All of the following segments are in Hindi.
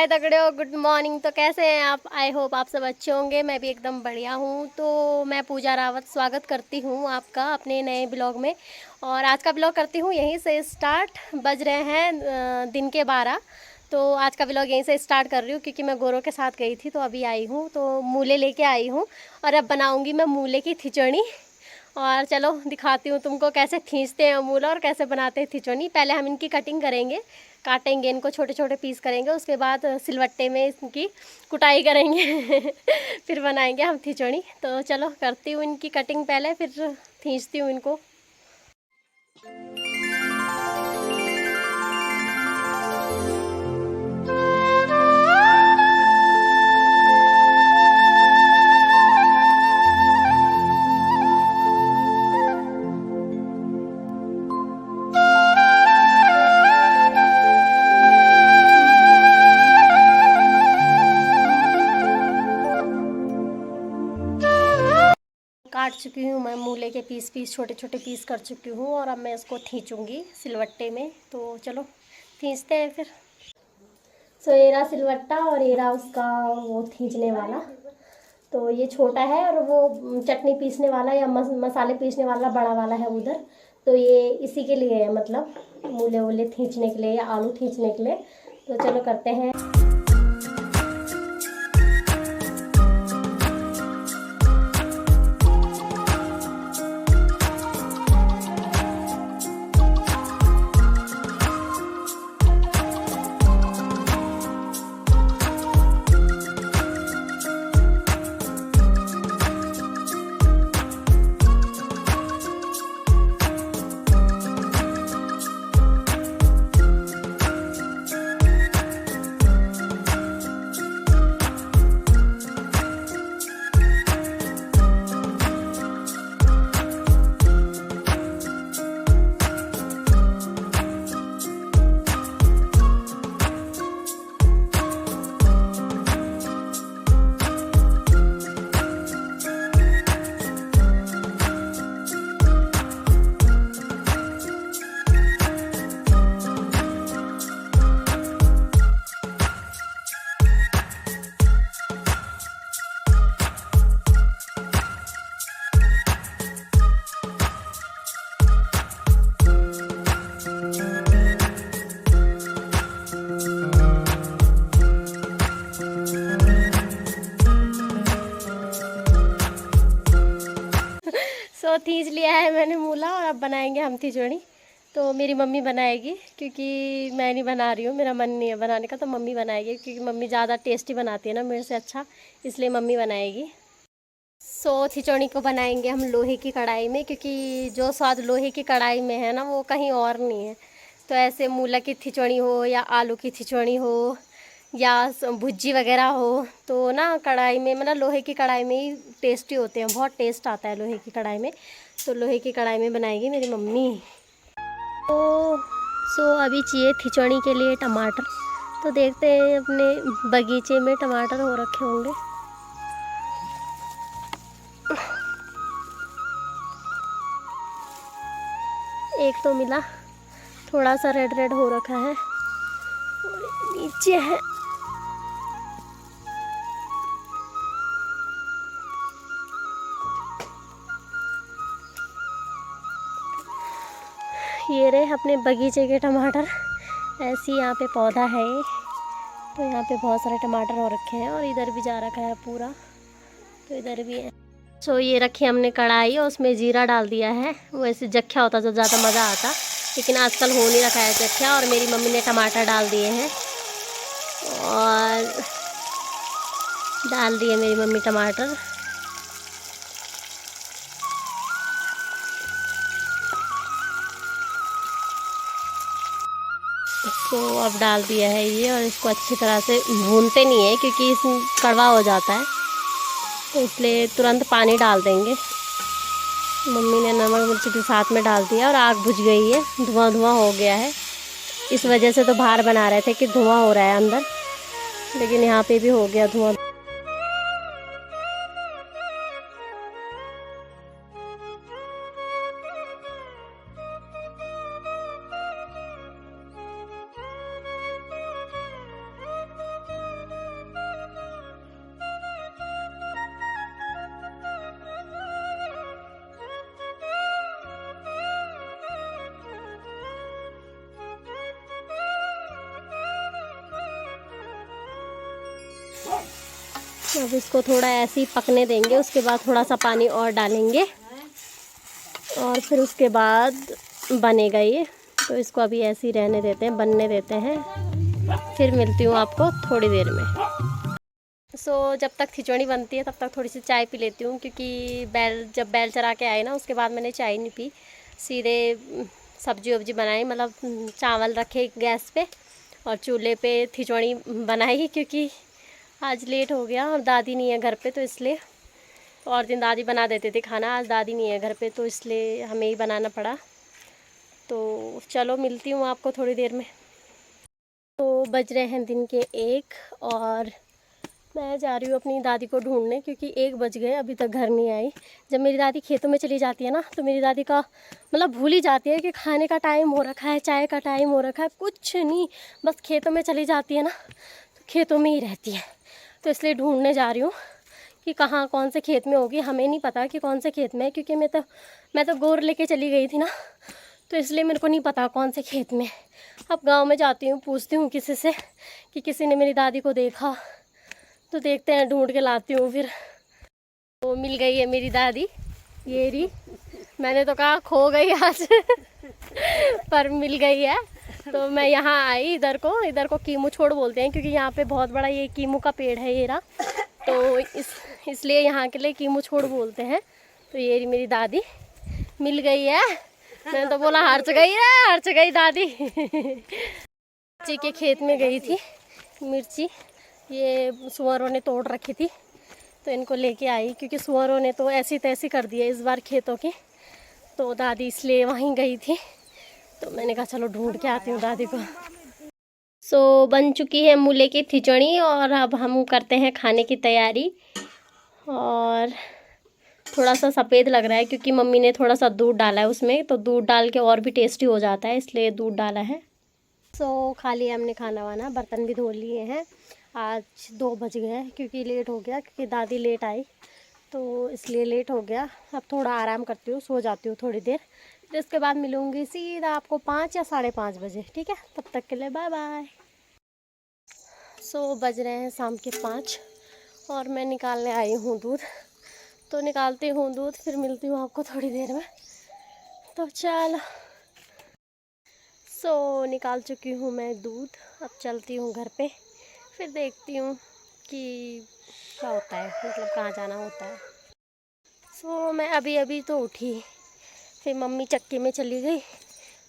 हाय तगड़े, गुड मॉर्निंग। तो कैसे हैं आप? आई होप आप सब अच्छे होंगे। मैं भी एकदम बढ़िया हूँ। तो मैं पूजा रावत स्वागत करती हूँ आपका अपने नए ब्लॉग में। और आज का ब्लॉग करती हूँ यहीं से स्टार्ट। बज रहे हैं दिन के 12। तो आज का ब्लॉग यहीं से स्टार्ट कर रही हूँ क्योंकि मैं गोरों के साथ गई थी तो अभी आई हूँ। तो मूले लेके आई हूँ और अब बनाऊँगी मैं मूले की खिचड़ी। और चलो दिखाती हूँ तुमको कैसे खींचते हैं मूला और कैसे बनाते हैं खिचड़ी। पहले हम इनकी कटिंग करेंगे, काटेंगे इनको, छोटे छोटे पीस करेंगे। उसके बाद सिलवट्टे में इनकी कुटाई करेंगे फिर बनाएंगे हम खिचड़ी। तो चलो करती हूँ इनकी कटिंग पहले, फिर खींचती हूँ इनको। काट चुकी हूँ मैं मूले के पीस छोटे छोटे पीस कर चुकी हूँ और अब मैं इसको खींचूँगी सिलवट्टे में। तो चलो खींचते हैं फिर। सो ये रहा सिलवट्टा और ये रहा उसका वो खींचने वाला। तो ये छोटा है और वो चटनी पीसने वाला या मसाले पीसने वाला बड़ा वाला है उधर। तो ये इसी के लिए है, मतलब मूले वूले खींचने के लिए या आलू खींचने के लिए। तो चलो करते हैं। सो खींच लिया है मैंने मूला और अब बनाएंगे हम खिचड़ी। तो मेरी मम्मी बनाएगी क्योंकि मैं नहीं बना रही हूँ, मेरा मन नहीं है बनाने का। तो मम्मी बनाएगी क्योंकि मम्मी ज़्यादा टेस्टी बनाती है ना मेरे से अच्छा, इसलिए मम्मी बनाएगी। सो खिचड़ी को बनाएंगे हम लोहे की कढ़ाई में क्योंकि जो स्वाद लोहे की कढ़ाई में है ना वो कहीं और नहीं है। तो ऐसे मूला की खिचड़ी हो या आलू की खिचड़ी हो या भुज्जी वगैरह हो तो ना कढ़ाई में, मतलब लोहे की कढ़ाई में ही टेस्टी होते हैं। बहुत टेस्ट आता है लोहे की कढ़ाई में। तो लोहे की कढ़ाई में बनाएगी मेरी मम्मी। तो अभी चाहिए खिचड़ी के लिए टमाटर। तो देखते हैं अपने बगीचे में टमाटर हो रखे होंगे। एक तो मिला, थोड़ा सा रेड रेड हो रखा है और नीचे है। ये रहे अपने बगीचे के टमाटर। ऐसी यहाँ पे पौधा है तो यहाँ पे बहुत सारे टमाटर हो रखे हैं और इधर भी जा रखा है पूरा, तो इधर भी है। सो ये रखी हमने कढ़ाई और उसमें जीरा डाल दिया है। वैसे जख्या होता तो ज़्यादा मज़ा आता, लेकिन आजकल हो नहीं रखा है जख्या। और मेरी मम्मी ने टमाटर डाल दिए हैं और डाल दिए मेरी मम्मी टमाटर। तो अब डाल दिया है ये और इसको अच्छी तरह से भूनते नहीं है क्योंकि इसमें कड़वा हो जाता है, तो इसलिए तुरंत पानी डाल देंगे। मम्मी ने नमक मिर्च भी साथ में डाल दिया और आग बुझ गई है, धुआं धुआं हो गया है। इस वजह से तो बाहर बना रहे थे कि धुआं हो रहा है अंदर, लेकिन यहाँ पे भी हो गया धुआं। अब इसको थोड़ा ऐसे ही पकने देंगे, उसके बाद थोड़ा सा पानी और डालेंगे और फिर उसके बाद बनेगा ये। तो इसको अभी ऐसे ही रहने देते हैं, बनने देते हैं, फिर मिलती हूँ आपको थोड़ी देर में। जब तक खिचड़ी बनती है तब तक थोड़ी सी चाय पी लेती हूँ, क्योंकि जब बैल चरा के आए ना उसके बाद मैंने चाय नहीं पी, सीधे सब्जी वब्जी बनाई, मतलब चावल रखे गैस पे और चूल्हे पे खिचड़ी बनाई, क्योंकि आज लेट हो गया और दादी नहीं है घर पे, तो इसलिए। और दिन दादी बना देते थे खाना, आज दादी नहीं है घर पे तो इसलिए हमें ही बनाना पड़ा। तो चलो मिलती हूँ आपको थोड़ी देर में। तो बज रहे हैं दिन के 1 और मैं जा रही हूँ अपनी दादी को ढूंढने, क्योंकि 1 बज गए अभी तक घर नहीं आई। जब मेरी दादी खेतों में चली जाती है ना तो मेरी दादी का मतलब भूल ही जाती है कि खाने का टाइम हो रखा है, चाय का टाइम हो रखा है, कुछ नहीं, बस खेतों में चली जाती है ना तो खेतों में ही रहती है। तो इसलिए ढूंढने जा रही हूँ कि कहाँ कौन से खेत में होगी। हमें नहीं पता कि कौन से खेत में है, क्योंकि मैं तो गोर लेके चली गई थी ना, तो इसलिए मेरे को नहीं पता कौन से खेत में। अब गांव में जाती हूँ, पूछती हूँ किसी से कि किसी ने मेरी दादी को देखा, तो देखते हैं, ढूंढ के लाती हूँ फिर। तो मिल गई है मेरी दादी, ये रही। मैंने तो कहा खो गई आज पर मिल गई है। तो मैं यहाँ आई, इधर को कीमू छोड़ बोलते हैं, क्योंकि यहाँ पे बहुत बड़ा ये कीमू का पेड़ है ये रहा, तो इसलिए यहाँ के लिए कीमू छोड़ बोलते हैं। तो ये रही मेरी दादी, मिल गई है। मैंने तो बोला हर्च गई दादी मिर्ची के खेत में गई थी, मिर्ची ये सुअरों ने तोड़ रखी थी, तो इनको लेके आई, क्योंकि सुअरों ने तो ऐसी तैसी कर दी है इस बार खेतों की, तो दादी इसलिए वहीं गई थी। तो मैंने कहा चलो ढूंढ के आती हूँ दादी को। बन चुकी है मूले की खिचड़ी और अब हम करते हैं खाने की तैयारी। और थोड़ा सा सफ़ेद लग रहा है क्योंकि मम्मी ने थोड़ा सा दूध डाला है उसमें, तो दूध डाल के और भी टेस्टी हो जाता है, इसलिए दूध डाला है। खा लिया हमने खाना वाना, बर्तन भी धो लिए हैं। आज 2 बज गए हैं क्योंकि लेट हो गया, क्योंकि दादी लेट आई तो इसलिए लेट हो गया। अब थोड़ा आराम करती हूँ, सो जाती हूँ थोड़ी देर, फिर इसके बाद मिलूँगी सीधा आपको 5 या 5:30 बजे, ठीक है? तब तक के लिए बाय बाय। बज रहे हैं शाम के 5 और मैं निकालने आई हूँ दूध, तो निकालती हूँ दूध, फिर मिलती हूँ आपको थोड़ी देर में। तो चलो, निकाल चुकी हूँ मैं दूध, अब चलती हूँ घर पे, फिर देखती हूँ कि क्या होता है, मतलब कहाँ जाना होता है। मैं अभी तो उठी, फिर मम्मी चक्की में चली गई।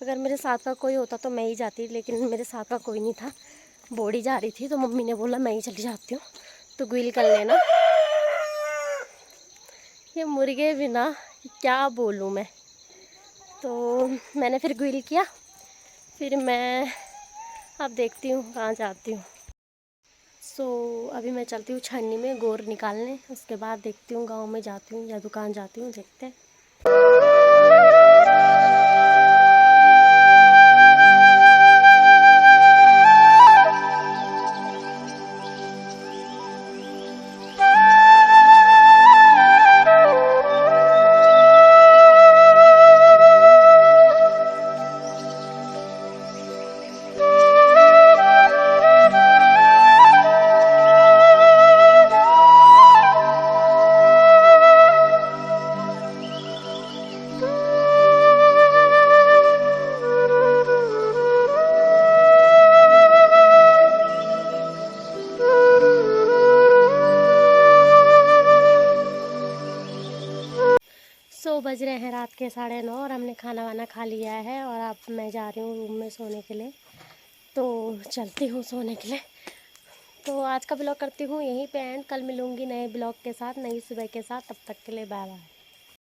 अगर मेरे साथ का कोई होता तो मैं ही जाती, लेकिन मेरे साथ का कोई नहीं था, बॉडी जा रही थी, तो मम्मी ने बोला मैं ही चली जाती हूँ, तो गुइल कर लेना। ये मुर्गे भी ना, क्या बोलूँ मैं, तो मैंने फिर गुइल किया, फिर मैं अब देखती हूँ कहाँ जाती हूँ। अभी मैं चलती हूँ छन्नी में गोर निकालने, उसके बाद देखती हूँ गांव में जाती हूँ या दुकान जाती हूँ, देखते हैं। बज रहे हैं रात के 9:30 और हमने खाना वाना खा लिया है, और अब मैं जा रही हूँ रूम में सोने के लिए। तो चलती हूँ सोने के लिए। तो आज का ब्लॉग करती हूँ यहीं पे एंड, कल मिलूँगी नए ब्लॉग के साथ, नई सुबह के साथ। तब तक के लिए बाय बाय।